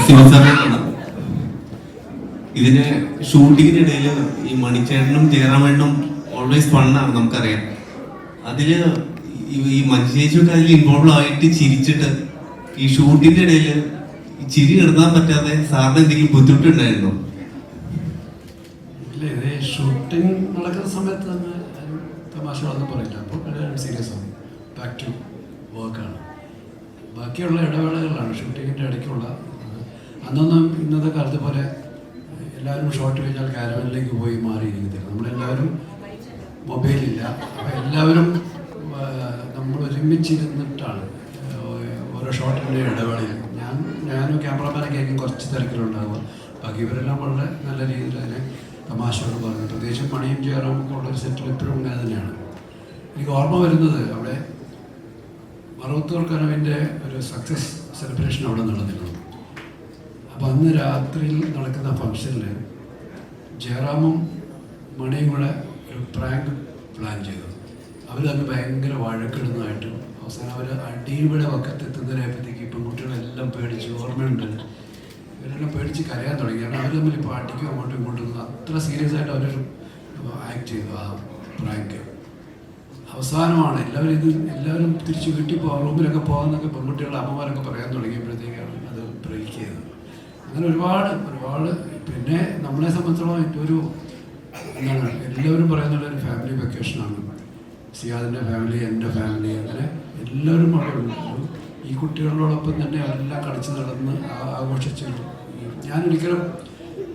ശിവസാറാണ്. ഇതിന് ഷൂട്ടിങ്ങിനിടയിൽ ഈ മണിച്ചേട്ടനും ജയറാമേട്ടനും ഓൾവേസ് ഫണ്ണാണ്, നമുക്കറിയാം. അതില് ഈ മനുഷ്യേച്ചൊക്കെ അതിൽ ഇൻവോൾവ് ആയിട്ട് ചിരിച്ചിട്ട് ഈ ഷൂട്ടിന്റെ ഇടയിൽ ചിരി നിർത്താൻ പറ്റാതെ സാറിന് എന്തെങ്കിലും ബുദ്ധിമുട്ടുണ്ടായിരുന്നോ? ഇല്ല, ഇത് ഷൂട്ടിങ് നടക്കുന്ന സമയത്ത് തന്നെ തമാശകളൊന്നും പറയില്ല. അപ്പോൾ സീരിയസ് ആണ്, ബാക്ക് ടു വർക്കാണ്. ബാക്കിയുള്ള ഇടവേളകളാണ് ഷൂട്ടിങ്ങിൻ്റെ ഇടയ്ക്കുള്ള. അന്നൊന്നും ഇന്നത്തെ കാലത്ത് പോലെ എല്ലാവരും ഷോട്ട് കഴിഞ്ഞാൽ കാരവനിലേക്ക് പോയി മാറിയിരിക്കത്തില്ല. നമ്മളെല്ലാവരും മൊബൈലില്ല. അപ്പോൾ എല്ലാവരും നമ്മൾ ഒരുമിച്ചിരുന്നിട്ടാണ് ഓരോ ഷോട്ടിൻ്റെ ഇടവേളയിൽ. ഞാനും ക്യാമറമാനൊക്കെ ആയിരിക്കും കുറച്ച് തിരക്കിലുണ്ടാകുക. ബാക്കി ഇവരെല്ലാം വളരെ നല്ല രീതിയിൽ അതിനെ തമാശകൾ പറഞ്ഞു. പ്രത്യേകിച്ചും മണിയും ജയറാമൊക്കെ ഉള്ളൊരു സെറ്റിൽ എപ്പോഴും അങ്ങനെ തന്നെയാണ്. എനിക്ക് ഓർമ്മ വരുന്നത് അവിടെ മറവത്തൂർ കനവിൻ്റെ ഒരു സക്സസ് സെലിബ്രേഷൻ അവിടെ നടന്നിരുന്നു. അപ്പോൾ അന്ന് രാത്രിയിൽ നടക്കുന്ന ഫംഗ്ഷനിൽ ജയറാമും മണിയും കൂടെ ഒരു പ്രാങ്ക് പ്ലാൻ ചെയ്തു. അവർ തമ്മിൽ ഭയങ്കര വഴക്കിടുന്നതായിട്ടും അവസാനം അവർ അടിയുടെ വക്കത്തെത്തുന്നതിനെപ്പറ്റിക്ക് ഇപ്പം കുട്ടികളെല്ലാം പേടിച്ച് ഓർമ്മയുണ്ട്. ഇവരെല്ലാം പേടിച്ച് കരയാൻ തുടങ്ങി. കാരണം അവർ തമ്മിൽ ഇപ്പോൾ അടിക്കും അങ്ങോട്ടും ഇങ്ങോട്ടും അത്ര സീരിയസ് ആയിട്ട് അവരൊരു ആക്ട് ചെയ്തു ആ പ്രാങ്ക്. അവസാനമാണ് എല്ലാവരും തിരിച്ച് വീട്ടിൽ പോകാൻ റൂമിലൊക്കെ പോകാമെന്നൊക്കെ പെൺകുട്ടികളുടെ അമ്മമാരൊക്കെ പറയാൻ തുടങ്ങിയപ്പോഴത്തേക്കാണ് അത് ബ്രേക്ക് ചെയ്തത്. അങ്ങനെ ഒരുപാട് പിന്നെ നമ്മളെ സംബന്ധിച്ചോളം ഒരു എന്താണ് എല്ലാവരും പറയുന്നുള്ളൊരു ഫാമിലി വെക്കേഷനാണ്. സിയാദിൻ്റെ ഫാമിലി, എൻ്റെ ഫാമിലി, അങ്ങനെ എല്ലാവരും അവിടെ ഈ കുട്ടികളോടൊപ്പം തന്നെ അവരെല്ലാം കളിച്ച് നടന്ന് ആഘോഷിച്ചു. ഞാനൊരിക്കലും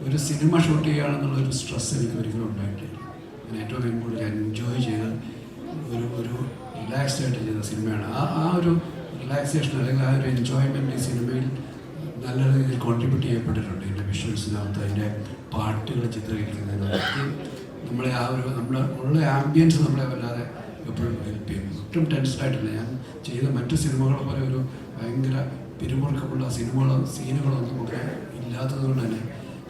ഒരു സിനിമ ഷൂട്ട് ചെയ്യുകയാണെന്നുള്ളൊരു സ്ട്രെസ് എനിക്ക് ഒരിക്കലും ഉണ്ടായിട്ടില്ല. ഞാൻ ഏറ്റവും കൂടുതൽ എൻജോയ് ചെയ്ത് ഒരു റിലാക്സ്ഡ് ആയിട്ട് ചെയ്ത സിനിമയാണ്. ആ ഒരു റിലാക്സേഷൻ അല്ലെങ്കിൽ ആ ഒരു എൻജോയ്മെൻറ്റ് ഈ സിനിമയിൽ നല്ല രീതിയിൽ കോൺട്രിബ്യൂട്ട് ചെയ്യപ്പെട്ടിട്ടുണ്ട്. ഇതിൻ്റെ വിഷ്വൽസിനകത്ത് അതിൻ്റെ പാട്ടുകൾ ചിത്രീകരിക്കുന്നതിനകത്ത് നമ്മളെ നമ്മുടെ ഉള്ള ആംബിയൻസ് നമ്മളെ വല്ലാതെ എപ്പോഴും ഹെൽപ്പ് ചെയ്യും. ഒട്ടും ടെൻസ്ഡായിട്ടില്ല. ഞാൻ ചെയ്ത മറ്റു സിനിമകളെ പോലെ ഒരു ഭയങ്കര പിരിമുറുക്കമുള്ള സീനുകളൊന്നും ഒക്കെ ഇല്ലാത്തത് കൊണ്ട് തന്നെ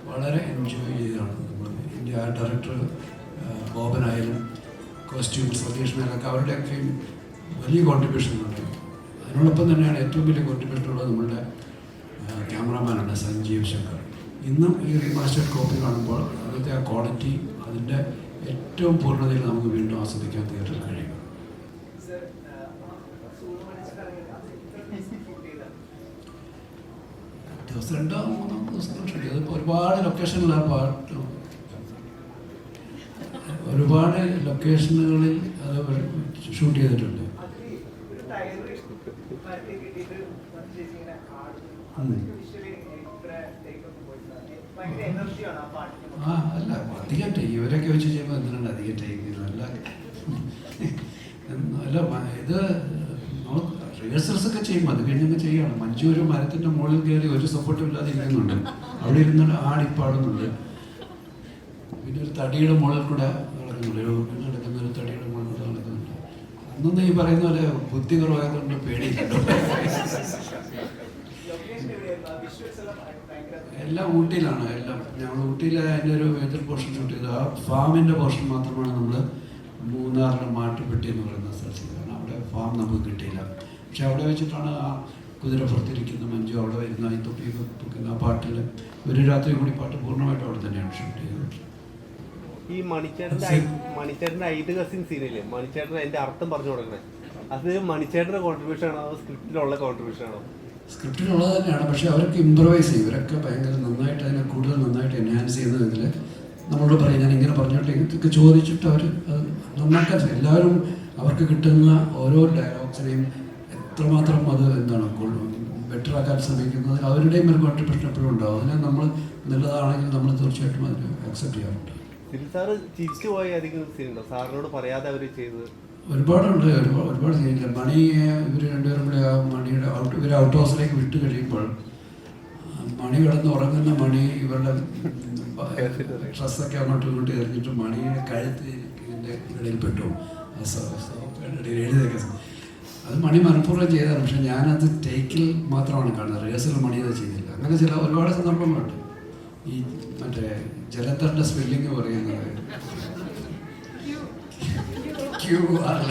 വളരെ എൻജോയ് ചെയ്താണ് നമ്മൾ. എൻ്റെ ആ ഡയറക്ടർ ബോബനായാലും കോസ്റ്റ്യൂം സതീഷിനൊക്കെ അവരുടെയൊക്കെയും വലിയ കോൺട്രിബ്യൂഷനുണ്ട്. അതിനോടൊപ്പം തന്നെയാണ് ഏറ്റവും വലിയ കോൺട്രിബ്യൂഷനുള്ളത് നമ്മളുടെ ക്യാമറാമാനാണ് സഞ്ജീവ് ശങ്കർ. ഇന്നും ഈ റീമാസ്റ്റേഡ് കോപ്പി കാണുമ്പോൾ അതിൻ്റെ ആ ക്വാളിറ്റി അതിൻ്റെ ഏറ്റവും പൂർണ്ണതയിൽ നമുക്ക് വീണ്ടും ആസ്വദിക്കാൻ തിയേറ്ററിൽ കഴിയും. ദിവസം 2-3 ദിവസം ഷൂട്ട് ചെയ്തു. അതിപ്പോൾ ഒരുപാട് ലൊക്കേഷനിലാണ് പാട്ട്, ഒരുപാട് ലൊക്കേഷനുകളിൽ അത് ഷൂട്ട് ചെയ്തിട്ടുണ്ട്. അല്ല അധികം ടേക്ക് ഇവരൊക്കെ വെച്ച് ചെയ്യുമ്പോൾ എന്തിനാണ് അധികം ടേക്ക് അല്ല ഇത് നമ്മൾ റിഹേഴ്സൽസ് ഒക്കെ ചെയ്യുമ്പോൾ അത് കഴിഞ്ഞൊക്കെ ചെയ്യുകയാണ്. മഞ്ജു ഒരു മരത്തിൻ്റെ മുകളിൽ കയറി ഒരു സപ്പോർട്ടും ഇല്ലാതെ ഇരിക്കുന്നുണ്ട്. അവിടെ ഇരുന്ന് ആടിപ്പാടുന്നുണ്ട്. പിന്നെ ഒരു തടിയുടെ മുകളിൽ കൂടെ നടക്കുന്ന ഒരു തടിയുടെ മുകളിൽ കൂടെ നടക്കുന്നുണ്ട്. അന്നൊന്നും ഈ പറയുന്ന പോലെ ബുദ്ധി കുറവായതുകൊണ്ട് പേടിയില്ലല്ലോ. എല്ലാം ഊട്ടിയിലാണ്. ഞങ്ങൾ ഊട്ടിയിൽ അതിൻ്റെ ഒരു എതിർ പോർഷൻ ഷൂട്ട് ചെയ്ത് ആ ഫാമിൻ്റെ പോർഷൻ മാത്രമാണ് നമ്മൾ മൂന്നാറിലെ മാട്ടുപ്പെട്ടി എന്ന് പറയുന്ന സ്ഥലത്ത്. കാരണം അവിടെ ഫാം നമുക്ക് കിട്ടിയില്ല. പക്ഷെ അവിടെ വെച്ചിട്ടാണ് ആ കുതിരപ്പുറത്തിരിക്കുന്ന മഞ്ജു അവിടെ വരുന്ന ഈ തൊപ്പി പൊക്കുന്ന ആ പാട്ടിൽ ഒരു രാത്രി കൂടി പാട്ട് പൂർണ്ണമായിട്ടും അവിടെ തന്നെയാണ് ഷൂട്ട് ചെയ്തത്. ഈ മണിച്ചേട്ടൻ്റെ ഐഡ് കസിൻ സീനില്ലേ, മണിച്ചേട്ടൻ അതിൻ്റെ അർത്ഥം പറഞ്ഞു കൊടുക്കണേ, അത് മണിച്ചേട്ടൻ്റെ കോൺട്രിബ്യൂഷൻ ആണോ അതോ സ്ക്രിപ്റ്റിലുള്ള കോൺട്രിബ്യൂഷൻ ആണോ? സ്ക്രിപ്റ്റിലുള്ളത് തന്നെയാണ്. പക്ഷേ അവർക്ക് ഇമ്പ്രവൈസ് ചെയ്യും. ഇവരൊക്കെ ഭയങ്കര നന്നായിട്ട് അതിനെ കൂടുതൽ നന്നായിട്ട് എൻഹാൻസ് ചെയ്യുന്നതിൽ നമ്മളോട് പറയും ഞാൻ ഇങ്ങനെ പറഞ്ഞിട്ട് ഇതൊക്കെ ചോദിച്ചിട്ട് അവർ അത് നന്നാക്കാൻ എല്ലാവരും അവർക്ക് കിട്ടുന്ന ഓരോ ഡയലോഗ്സിനെയും എത്രമാത്രം അത് എന്താണ് ബെറ്റർ ആക്കാൻ ശ്രമിക്കുന്നത് അവരുടെയും ഒരു കോൺട്രിബ്യൂഷൻ എപ്പോഴും ഉണ്ടാവും. അതിനെ നമ്മൾ നല്ലതാണെങ്കിൽ നമ്മൾ തീർച്ചയായിട്ടും അതിന് അക്സെപ്റ്റ് ചെയ്യാറുണ്ട്. സാറ് ചിരിച്ചു പോയ അധികം സീനുണ്ടോ സാറിനോട് പറയാതെ അവർ ചെയ്തത്? ഒരുപാടുണ്ട്. ഒരുപാട് സീനില്ല. മണി ഇവർ രണ്ടുപേരും കൂടെ ആ മണിയുടെ ഇവർ ഔട്ട് ഹൗസിലേക്ക് വിട്ട് കഴിയുമ്പോൾ മണി കിടന്ന് ഉറങ്ങുന്ന മണി ഇവരുടെ ഡ്രസ്സൊക്കെ അങ്ങോട്ടും ഇങ്ങോട്ട് എറിഞ്ഞിട്ട് മണിയുടെ കഴുത്തിൻ്റെ ഇടയിൽ പെട്ടു. എഴുതിയൊക്കെ അത് മണി മനഃപൂർവ്വം ചെയ്തതാണ്. പക്ഷെ ഞാനത് ടേക്കിൽ മാത്രമാണ് കാണുന്നത്. റിഹേഴ്സൽ മണി അത് ചെയ്തില്ല. അങ്ങനെ ചില ഒരുപാട് സന്ദർഭങ്ങളുണ്ട്. ഈ മറ്റേ ജലന്ധറിൻ്റെ സ്പെല്ലിങ് പറയുന്നത് ക്യൂ അല്ല